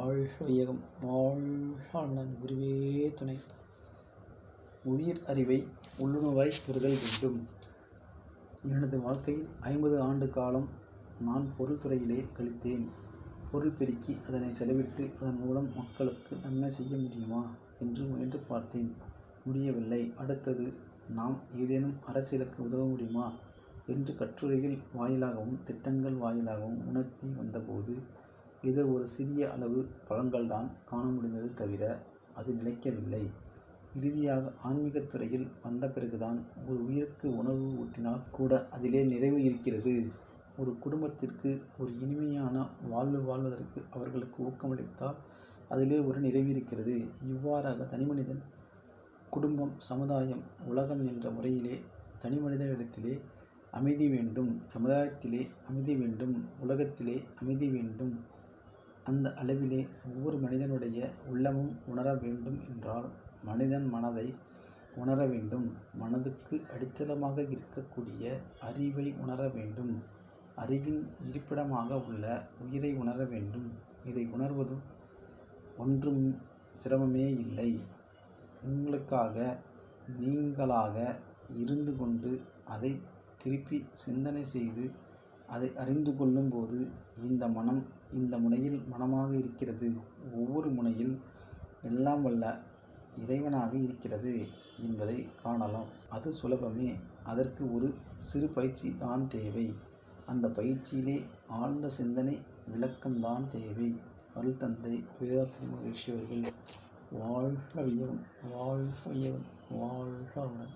வாழ்க வையகம், வாழ்க வளமுடன். குருவே துணை. உயிர் அறிவை உள்ளுணர்வாய் பெறுதல் வேண்டும். எனது வாழ்க்கையில் 50 ஆண்டு காலம் நான் பொருள் துறையிலே கழித்தேன். பொருள் பெருக்கி அதனை செலவிட்டு அதன் மூலம் மக்களுக்கு நன்மை செய்ய முடியுமா என்று முயன்று பார்த்தேன். முடியவில்லை. அடுத்தது, நாம் ஏதேனும் அரசியலுக்கு உதவ முடியுமா என்று கட்டுரைகள் வாயிலாகவும் திட்டங்கள் வாயிலாகவும் உணர்த்தி வந்தபோது ஏதோ ஒரு சிறிய அளவு பலன்கள்தான் காண முடிந்தது தவிர அது நிலைக்கவில்லை. இறுதியாக ஆன்மீகத்துறையில் வந்த பிறகுதான் ஒரு உயிருக்கு உணர்வு ஊட்டினால் கூட அதிலே நிறைவு இருக்கிறது. ஒரு குடும்பத்திற்கு ஒரு இனிமையான வாழ்வு வாழ்வதற்கு அவர்களுக்கு ஊக்கமளித்தால் அதிலே ஒரு நிறைவு இருக்கிறது. இவ்வாறாக தனிமனிதன், குடும்பம், சமுதாயம், உலகம் என்ற முறையிலே தனிமனிதனிடத்திலே அமைதி வேண்டும், சமுதாயத்திலே அமைதி வேண்டும், உலகத்திலே அமைதி வேண்டும். அந்த அளவிலே ஒவ்வொரு மனிதனுடைய உள்ளமும் உணர வேண்டும் என்றால் மனிதன் மனதை உணர வேண்டும். மனதுக்கு அடித்தளமாக இருக்கக்கூடிய அறிவை உணர வேண்டும். அறிவின் இருப்பிடமாக உள்ள உயிரை உணர வேண்டும். இதை உணர்வதும் ஒன்றும் சிரமமே இல்லை. உங்களுக்காக நீங்களாக இருந்து கொண்டு அதை திருப்பி சிந்தனை செய்து அதை அறிந்து கொள்ளும் போது இந்த மனம் இந்த முனையில் மனமாக இருக்கிறது, ஒவ்வொரு முனையில் எல்லாம் வல்ல இறைவனாக இருக்கிறது என்பதை காணலாம். அது சுலபமே. அதற்கு ஒரு சிறு பயிற்சி தான் தேவை. அந்த பயிற்சியிலே ஆழ்ந்த சிந்தனை விளக்கம்தான் தேவை. அருள் தந்தை வேதாத்ரி மகரிஷி அவர்கள் வாழ்க வையகம், வாழ்க வையகம், வாழ்க வளமுடன்.